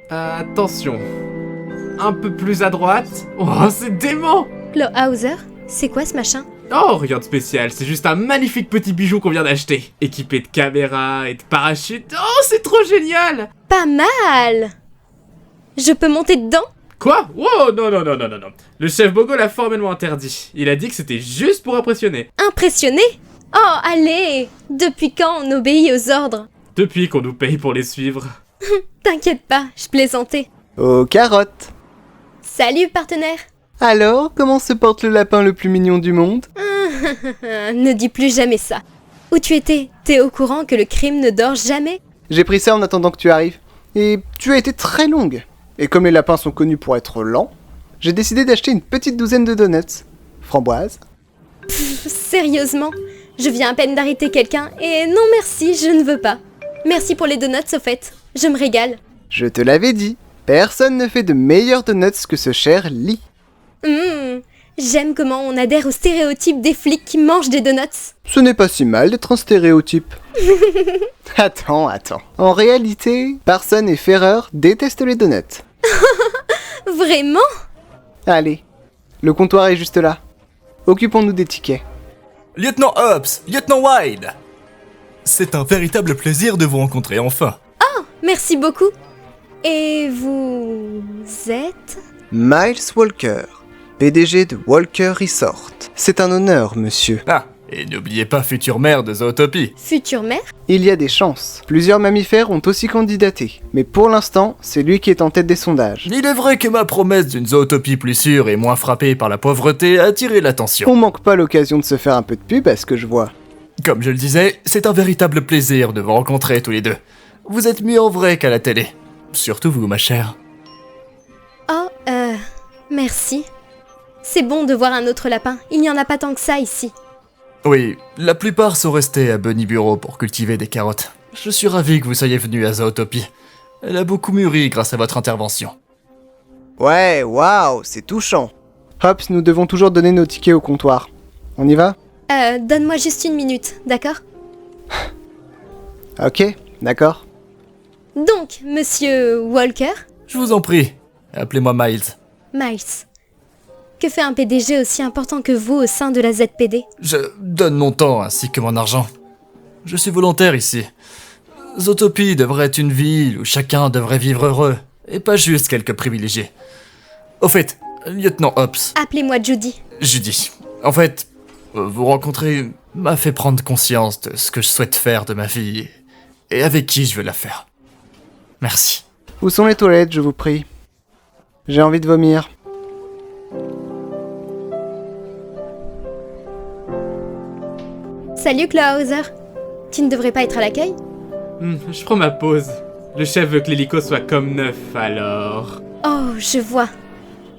Attention. Un peu plus à droite. Oh, c'est dément! Clawhauser, c'est quoi ce machin? Oh, rien de spécial, c'est juste un magnifique petit bijou qu'on vient d'acheter. Équipé de caméras et de parachutes. Oh, c'est trop génial! Pas mal! Je peux monter dedans? Quoi? Wow, non. Le chef Bogo l'a formellement interdit. Il a dit que c'était juste pour impressionner. Impressionné? Oh, allez! Depuis quand on obéit aux ordres? Depuis qu'on nous paye pour les suivre. T'inquiète pas, je plaisantais. Oh, carotte! Salut, partenaire! Alors, comment se porte le lapin le plus mignon du monde? Ne dis plus jamais ça. Où tu étais? T'es au courant que le crime ne dort jamais? J'ai pris ça en attendant que tu arrives. Et tu as été très longue. Et comme les lapins sont connus pour être lents, j'ai décidé d'acheter une petite douzaine de donuts. Framboise. Sérieusement? Je viens à peine d'arrêter quelqu'un et non merci, je ne veux pas. Merci pour les donuts au fait, je me régale. Je te l'avais dit, personne ne fait de meilleurs donuts que ce cher Lee. J'aime comment on adhère au stéréotype des flics qui mangent des donuts. Ce n'est pas si mal d'être un stéréotype. Attends. En réalité, Parson et Ferrer détestent les donuts. Vraiment? Allez, le comptoir est juste là. Occupons-nous des tickets. Lieutenant Hobbs, Lieutenant Wilde. C'est un véritable plaisir de vous rencontrer enfin. Merci beaucoup. Et vous êtes? Miles Walker, PDG de Walker Resort. C'est un honneur, monsieur. Ah, et n'oubliez pas future maire de Zootopie. Future mère? Il y a des chances. Plusieurs mammifères ont aussi candidaté. Mais pour l'instant, c'est lui qui est en tête des sondages. Il est vrai que ma promesse d'une Zootopie plus sûre et moins frappée par la pauvreté a attiré l'attention. On manque pas l'occasion de se faire un peu de pub à ce que je vois. Comme je le disais, c'est un véritable plaisir de vous rencontrer tous les deux. Vous êtes mieux en vrai qu'à la télé. Surtout vous, ma chère. Oh, merci. C'est bon de voir un autre lapin, il n'y en a pas tant que ça ici. Oui, la plupart sont restés à Bunny Bureau pour cultiver des carottes. Je suis ravi que vous soyez venu à Zootopie. Elle a beaucoup mûri grâce à votre intervention. Ouais, waouh, c'est touchant. Hops, nous devons toujours donner nos tickets au comptoir. On y va? Donne-moi juste une minute, d'accord? Ok, d'accord. Donc, monsieur Walker? Je vous en prie, appelez-moi Miles. Miles. Que fait un PDG aussi important que vous au sein de la ZPD? Je donne mon temps ainsi que mon argent. Je suis volontaire ici. Zootopie devrait être une ville où chacun devrait vivre heureux, et pas juste quelques privilégiés. Au fait, lieutenant Hobbs. Appelez-moi Judy. Judy. En fait, vous rencontrer m'a fait prendre conscience de ce que je souhaite faire de ma vie, et avec qui je veux la faire. Merci. Où sont les toilettes, je vous prie? J'ai envie de vomir. Salut Clawhauser. Tu ne devrais pas être à l'accueil? Je prends ma pause. Le chef veut que l'hélico soit comme neuf, alors... Oh, je vois.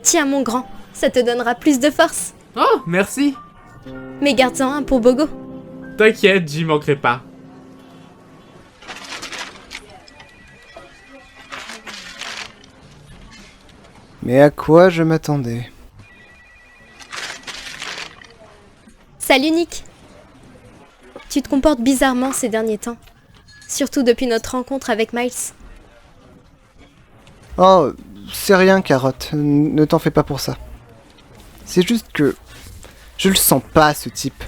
Tiens mon grand, ça te donnera plus de force. Oh, merci. Mais garde-en un pour Bogo. T'inquiète, j'y manquerai pas. Mais à quoi je m'attendais? Salut Nick. Tu te comportes bizarrement ces derniers temps. Surtout depuis notre rencontre avec Miles. Oh, c'est rien, Carotte. Ne t'en fais pas pour ça. C'est juste que... je le sens pas, ce type.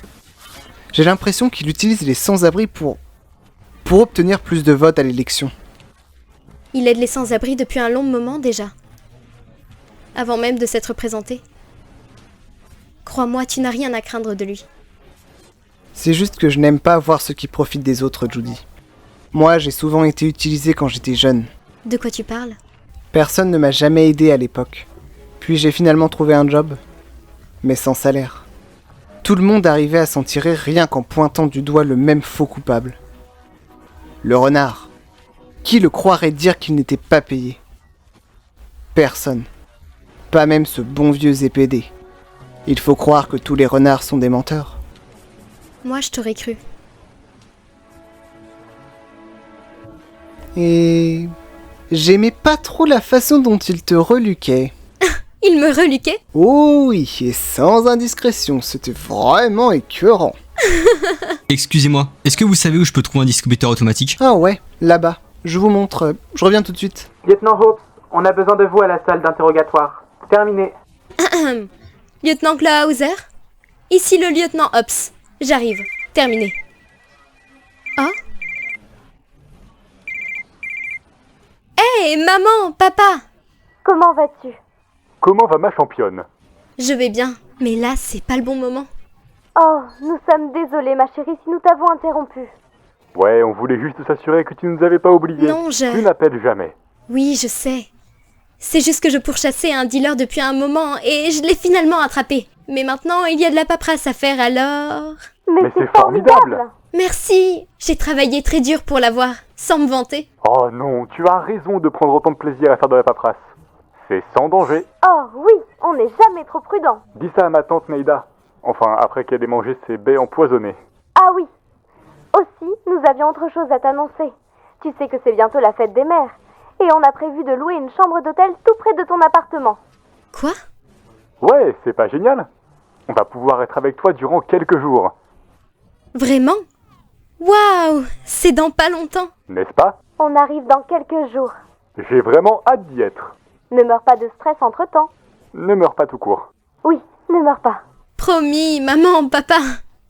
J'ai l'impression qu'il utilise les sans-abri pour obtenir plus de votes à l'élection. Il aide les sans-abri depuis un long moment déjà. Avant même de s'être présenté. Crois-moi, tu n'as rien à craindre de lui. C'est juste que je n'aime pas voir ceux qui profitent des autres, Judy. Moi, j'ai souvent été utilisé quand j'étais jeune. De quoi tu parles? Personne ne m'a jamais aidé à l'époque. Puis j'ai finalement trouvé un job. Mais sans salaire. Tout le monde arrivait à s'en tirer rien qu'en pointant du doigt le même faux coupable. Le renard. Qui le croirait dire qu'il n'était pas payé? Personne. Pas même ce bon vieux ZPD. Il faut croire que tous les renards sont des menteurs. Moi, je t'aurais cru. Et... j'aimais pas trop la façon dont il te reluquait. Il me reluquait? Oh oui, et sans indiscrétion, c'était vraiment écœurant. Excusez-moi, est-ce que vous savez où je peux trouver un distributeur automatique? Ah ouais, là-bas. Je vous montre, je reviens tout de suite. Lieutenant Hobbs, On a besoin de vous à la salle d'interrogatoire. Terminé. Lieutenant Clauser? Ici le lieutenant Hobbs. J'arrive. Terminé. Oh? Hé, maman, papa! Comment vas-tu? Comment va ma championne? Je vais bien, mais là, c'est pas le bon moment. Oh, nous sommes désolés, ma chérie, si nous t'avons interrompu. Ouais, on voulait juste s'assurer que tu nous avais pas oubliés. Non, Tu n'appelles jamais. Oui, je sais. C'est juste que je pourchassais un dealer depuis un moment et je l'ai finalement attrapé. Mais maintenant, il y a de la paperasse à faire alors... Mais c'est formidable. Merci! J'ai travaillé très dur pour l'avoir, sans me vanter. Oh non, tu as raison de prendre autant de plaisir à faire de la paperasse. C'est sans danger. Oh oui, on n'est jamais trop prudent. Dis ça à ma tante Neida. Enfin, après qu'elle ait mangé ses baies empoisonnées. Ah oui. Aussi, nous avions autre chose à t'annoncer. Tu sais que c'est bientôt la fête des mères. Et on a prévu de louer une chambre d'hôtel tout près de ton appartement. Quoi? Ouais, c'est pas génial? On va pouvoir être avec toi durant quelques jours. Vraiment? Waouh! C'est dans pas longtemps. N'est-ce pas? On arrive dans quelques jours. J'ai vraiment hâte d'y être. Ne meurs pas de stress entre-temps. Ne meurs pas tout court. Oui, ne meurs pas. Promis, maman, papa.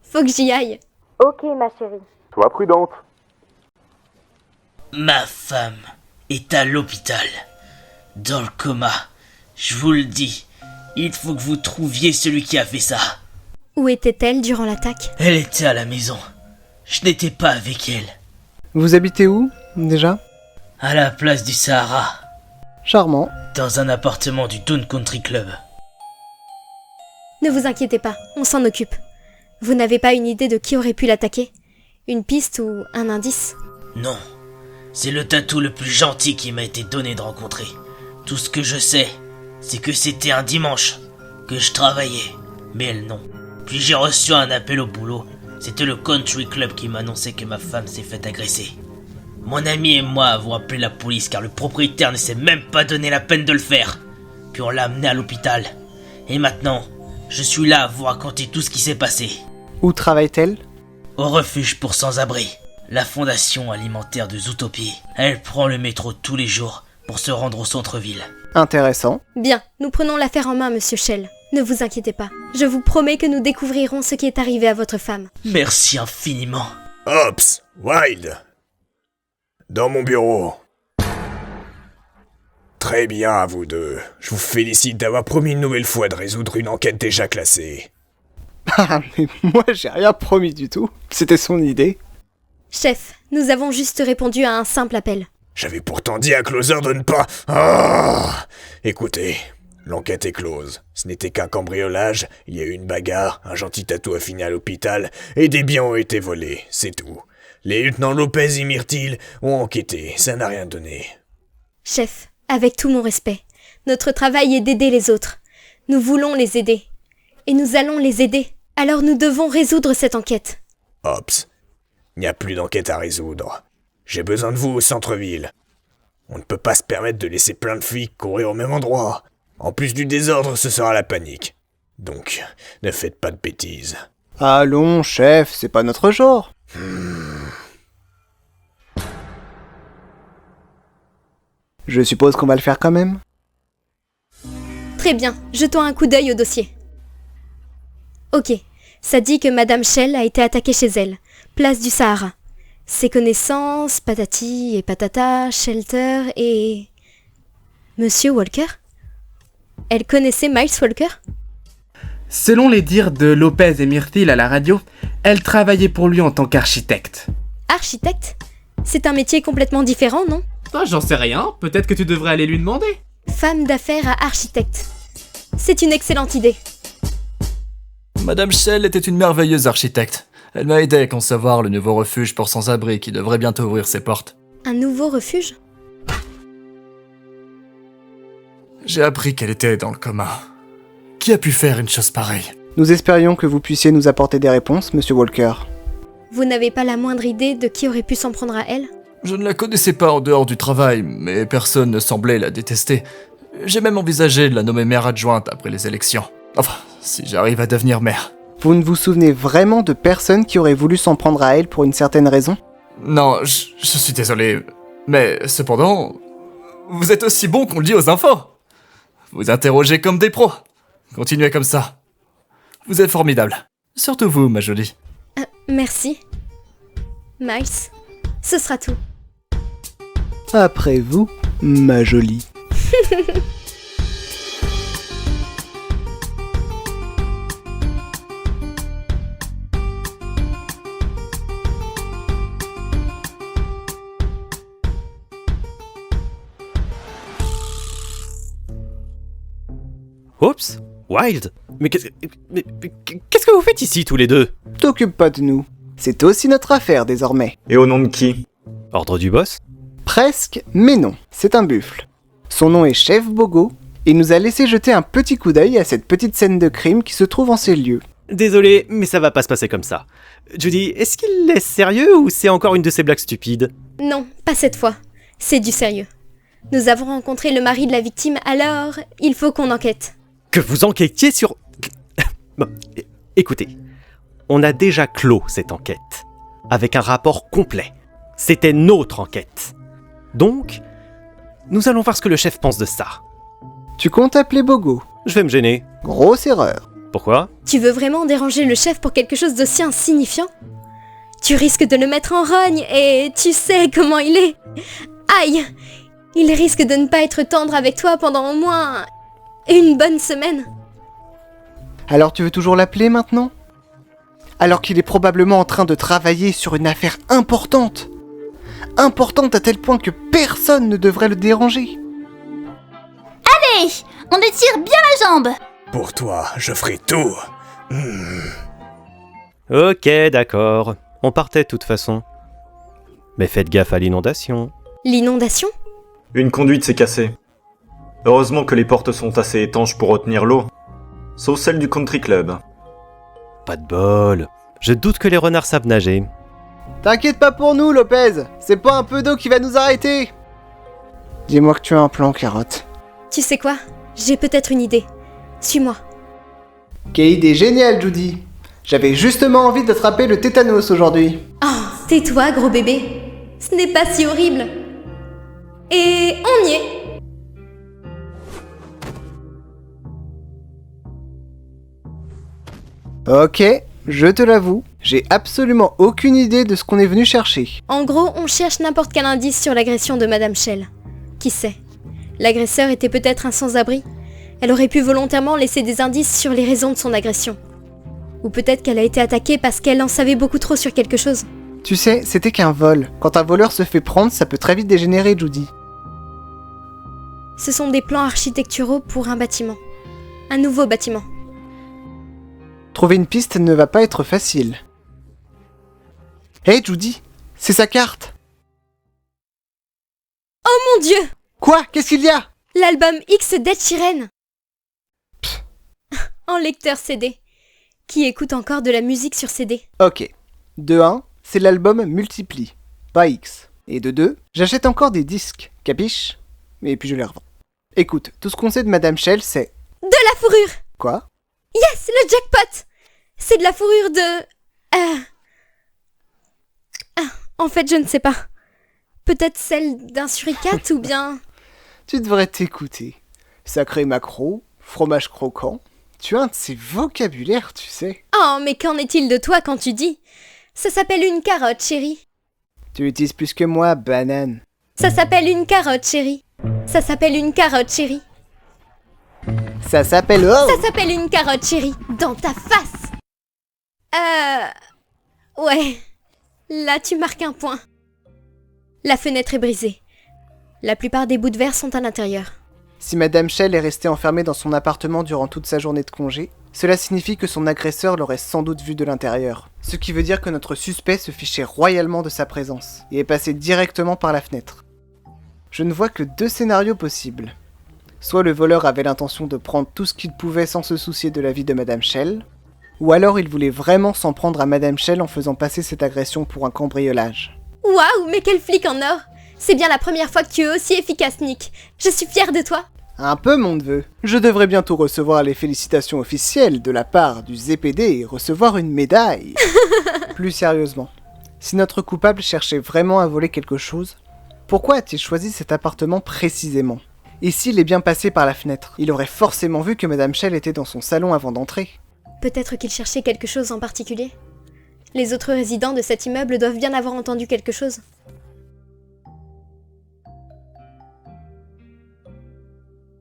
Faut que j'y aille. Ok, ma chérie. Sois prudente. Ma femme est à l'hôpital, dans le coma. Je vous le dis, il faut que vous trouviez celui qui a fait ça. Où était-elle durant l'attaque? Elle était à la maison. Je n'étais pas avec elle. Vous habitez où, déjà? À la place du Sahara, Charmant. dans un appartement du Town Country Club. Ne vous inquiétez pas, on s'en occupe. Vous n'avez pas une idée de qui aurait pu l'attaquer? Une piste ou un indice? Non, c'est le tatou le plus gentil qui m'a été donné de rencontrer. Tout ce que je sais, c'est que c'était un dimanche, que je travaillais, mais elle non. Puis j'ai reçu un appel au boulot. C'était le country club qui m'annonçait que ma femme s'est fait agresser. Mon ami et moi avons appelé la police car le propriétaire ne s'est même pas donné la peine de le faire. Puis on l'a amené à l'hôpital. Et maintenant, je suis là à vous raconter tout ce qui s'est passé. Où travaille-t-elle? Au refuge pour sans-abri, la fondation alimentaire de Zootopie. Elle prend le métro tous les jours pour se rendre au centre-ville. Intéressant. Bien, nous prenons l'affaire en main, monsieur Shell. Ne vous inquiétez pas. Je vous promets que nous découvrirons ce qui est arrivé à votre femme. Merci infiniment. Hobbs, Wild. Dans mon bureau. Très bien à vous deux. Je vous félicite d'avoir promis une nouvelle fois de résoudre une enquête déjà classée. Ah, mais moi j'ai rien promis du tout. C'était son idée. Chef, nous avons juste répondu à un simple appel. J'avais pourtant dit à Closer de ne pas... Ah! Écoutez, l'enquête est close. Ce n'était qu'un cambriolage, il y a eu une bagarre, un gentil tatou a fini à l'hôpital, et des biens ont été volés, c'est tout. Les lieutenants Lopez et Myrtil ont enquêté, ça n'a rien donné. Chef, avec tout mon respect, notre travail est d'aider les autres. Nous voulons les aider. Et nous allons les aider. Alors nous devons résoudre cette enquête. Hobbs, il n'y a plus d'enquête à résoudre. J'ai besoin de vous au centre-ville. On ne peut pas se permettre de laisser plein de flics courir au même endroit. En plus du désordre, ce sera la panique. Donc, ne faites pas de bêtises. Allons, chef, c'est pas notre genre. Je suppose qu'on va le faire quand même. Très bien, jetons un coup d'œil au dossier. Ok, ça dit que Madame Shell a été attaquée chez elle, place du Sahara. Ses connaissances, patati et patata, Shelter et... Monsieur Walker? Elle connaissait Miles Walker? Selon les dires de Lopez et Myrtil à la radio, elle travaillait pour lui en tant qu'architecte. Architecte? C'est un métier complètement différent, non? Ah, j'en sais rien, peut-être que tu devrais aller lui demander. Femme d'affaires à architecte. C'est une excellente idée. Madame Shell était une merveilleuse architecte. Elle m'a aidé à concevoir le nouveau refuge pour sans-abri qui devrait bientôt ouvrir ses portes. Un nouveau refuge? J'ai appris qu'elle était dans le coma. Qui a pu faire une chose pareille? Nous espérions que vous puissiez nous apporter des réponses, monsieur Walker. Vous n'avez pas la moindre idée de qui aurait pu s'en prendre à elle? Je ne la connaissais pas en dehors du travail, mais personne ne semblait la détester. J'ai même envisagé de la nommer maire adjointe après les élections. Enfin, si j'arrive à devenir maire. Vous ne vous souvenez vraiment de personne qui aurait voulu s'en prendre à elle pour une certaine raison? Non, je suis désolé. Mais cependant, Vous êtes aussi bon qu'on le dit aux enfants. Vous interrogez comme des pros. Continuez comme ça. Vous êtes formidable. Surtout vous, ma jolie. Merci. Miles, ce sera tout. Après vous, ma jolie. Oups, Wild. Mais qu'est-ce que vous faites ici tous les deux? T'occupe pas de nous. C'est aussi notre affaire désormais. Et au nom de qui? Ordre du boss? Presque, mais non. C'est un buffle. Son nom est Chef Bogo, et nous a laissé jeter un petit coup d'œil à cette petite scène de crime qui se trouve en ces lieux. Désolé, mais ça va pas se passer comme ça. Judy, est-ce qu'il est sérieux ou c'est encore une de ces blagues stupides? Non, pas cette fois. C'est du sérieux. Nous avons rencontré le mari de la victime, alors il faut qu'on enquête. Que vous enquêtiez sur... Bon, écoutez, on a déjà clos cette enquête, avec un rapport complet. C'était notre enquête. Donc, nous allons voir ce que le chef pense de ça. Tu comptes appeler Bogo? Je vais me gêner. Grosse erreur. Pourquoi? Tu veux vraiment déranger le chef pour quelque chose d'aussi insignifiant? Tu risques de le mettre en rogne, et tu sais comment il est. Aïe! Il risque de ne pas être tendre avec toi pendant au moins une bonne semaine. Alors tu veux toujours l'appeler maintenant? Alors qu'il est probablement en train de travailler sur une affaire importante. Importante à tel point que personne ne devrait le déranger. Allez, on étire bien la jambe. Pour toi, je ferai tout. Ok, d'accord. On partait de toute façon. Mais faites gaffe à l'inondation. L'inondation? Une conduite s'est cassée. Heureusement que les portes sont assez étanches pour retenir l'eau. Sauf celle du country club. Pas de bol. Je doute que les renards savent nager. T'inquiète pas pour nous, Lopez. C'est pas un peu d'eau qui va nous arrêter. Dis-moi que tu as un plan, Carotte. Tu sais quoi? J'ai peut-être une idée. Suis-moi. Quelle idée géniale, Judy. J'avais justement envie d'attraper le tétanos aujourd'hui. Oh, tais-toi, gros bébé. Ce n'est pas si horrible. Et on y est. Ok, je te l'avoue, j'ai absolument aucune idée de ce qu'on est venu chercher. En gros, on cherche n'importe quel indice sur l'agression de Madame Shell. Qui sait? L'agresseur était peut-être un sans-abri. Elle aurait pu volontairement laisser des indices sur les raisons de son agression. Ou peut-être qu'elle a été attaquée parce qu'elle en savait beaucoup trop sur quelque chose. Tu sais, c'était qu'un vol. Quand un voleur se fait prendre, ça peut très vite dégénérer, Judy. Ce sont des plans architecturaux pour un bâtiment. Un nouveau bâtiment. Trouver une piste ne va pas être facile. Hé, Judy, c'est sa carte. Oh mon Dieu! Quoi? Qu'est-ce qu'il y a? L'album X d'Ed Sheeran. En lecteur CD. Qui écoute encore de la musique sur CD? Ok. De 1, c'est l'album Multiplie, pas X. Et de 2, j'achète encore des disques, capiche? Et puis je les revends. Écoute, tout ce qu'on sait de Madame Shell, c'est... De la fourrure! Quoi? Yes, le jackpot! C'est de la fourrure de... en fait, je ne sais pas. Peut-être celle d'un suricate ou bien... Tu devrais t'écouter. Sacré maquereau, fromage croquant. Tu as un de ces vocabulaires, tu sais. Oh, mais qu'en est-il de toi quand tu dis? Ça s'appelle une carotte, chérie. Tu utilises plus que moi, banane. Ça s'appelle une carotte, chérie. Ça s'appelle une carotte, chérie. Ça s'appelle... Oh! Ça s'appelle une carotte, chérie. Dans ta face. Ouais. Là, tu marques un point. La fenêtre est brisée. La plupart des bouts de verre sont à l'intérieur. Si Madame Shell est restée enfermée dans son appartement durant toute sa journée de congé, cela signifie que son agresseur l'aurait sans doute vue de l'intérieur. Ce qui veut dire que notre suspect se fichait royalement de sa présence et est passé directement par la fenêtre. Je ne vois que 2 scénarios possibles. Soit le voleur avait l'intention de prendre tout ce qu'il pouvait sans se soucier de la vie de Madame Shell, ou alors il voulait vraiment s'en prendre à Madame Shell en faisant passer cette agression pour un cambriolage. Waouh, mais quel flic en or! C'est bien la première fois que tu es aussi efficace, Nick. Je suis fière de toi. Un peu, mon neveu. Je devrais bientôt recevoir les félicitations officielles de la part du ZPD et recevoir une médaille. Plus sérieusement, si notre coupable cherchait vraiment à voler quelque chose, Pourquoi a-t-il choisi cet appartement précisément? Et s'il est bien passé par la fenêtre, il aurait forcément vu que Madame Shell était dans son salon avant d'entrer. Peut-être qu'il cherchait quelque chose en particulier. Les autres résidents de cet immeuble doivent bien avoir entendu quelque chose.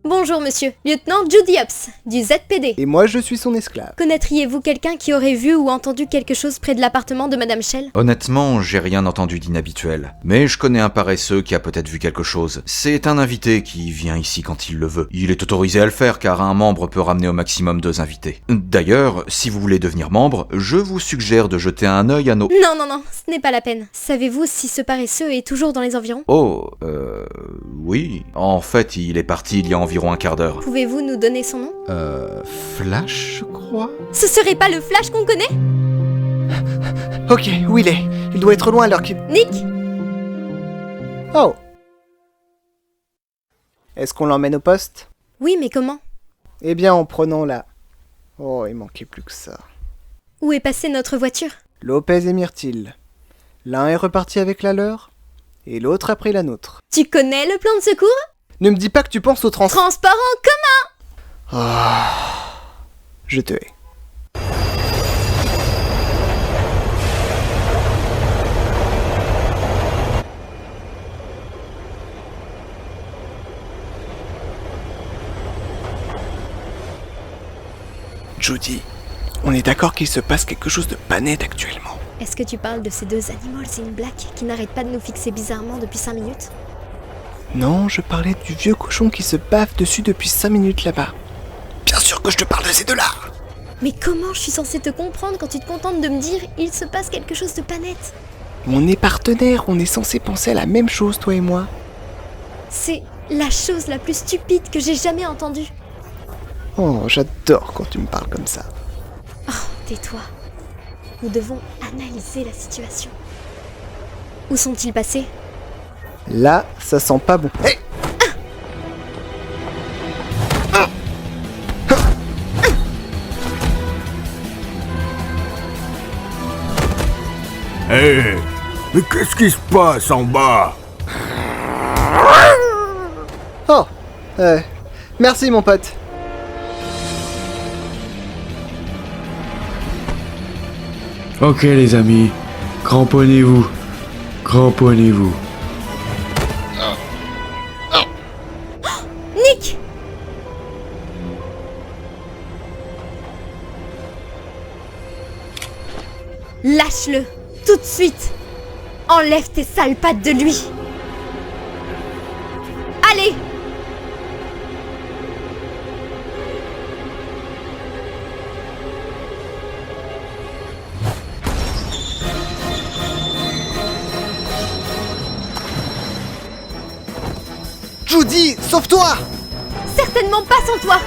Bonjour monsieur, lieutenant Judy Hopps, du ZPD. Et moi je suis son esclave. Connaîtriez-vous quelqu'un qui aurait vu ou entendu quelque chose près de l'appartement de Madame Shell? Honnêtement, j'ai rien entendu d'inhabituel. Mais je connais un paresseux qui a peut-être vu quelque chose. C'est un invité qui vient ici quand il le veut. Il est autorisé à le faire car un membre peut ramener au maximum 2 invités. D'ailleurs, si vous voulez devenir membre, je vous suggère de jeter un œil à nos... Non, ce n'est pas la peine. Savez-vous si ce paresseux est toujours dans les environs? Oui. En fait, il est parti il y a environ un quart d'heure. Pouvez-vous nous donner son nom? Flash, je crois? Ce serait pas le Flash qu'on connaît? Ok, où il est? Il doit être loin alors qu'il... Nick? Oh! Est-ce qu'on l'emmène au poste? Oui, mais comment? Eh bien en prenant la... Oh, il manquait plus que ça. Où est passée notre voiture? Lopez et Myrtille. L'un est reparti avec la leur, et l'autre a pris la nôtre. Tu connais le plan de secours? Ne me dis pas que tu penses au transport en commun! Oh, je te hais. Judy, on est d'accord qu'il se passe quelque chose de pas net actuellement. Est-ce que tu parles de ces 2 animals in black qui n'arrêtent pas de nous fixer bizarrement depuis 5 minutes? Non, je parlais du vieux cochon qui se bave dessus depuis 5 minutes là-bas. Bien sûr que je te parle de ces 2-là. Mais comment je suis censée te comprendre quand tu te contentes de me dire « il se passe quelque chose de pas net » ? On est partenaires, on est censé penser à la même chose, toi et moi. C'est la chose la plus stupide que j'ai jamais entendue. Oh, j'adore quand tu me parles comme ça. Oh, tais-toi. Nous devons analyser la situation. Où sont-ils passés ? Là, ça sent pas bon. Hey ! Hé, mais qu'est-ce qui se passe en bas? Oh, merci mon pote. Ok les amis, cramponnez-vous, cramponnez-vous. Nick! Lâche-le, tout de suite! Enlève tes sales pattes de lui! Allez! Judy, sauve-toi! Certainement pas sans toi!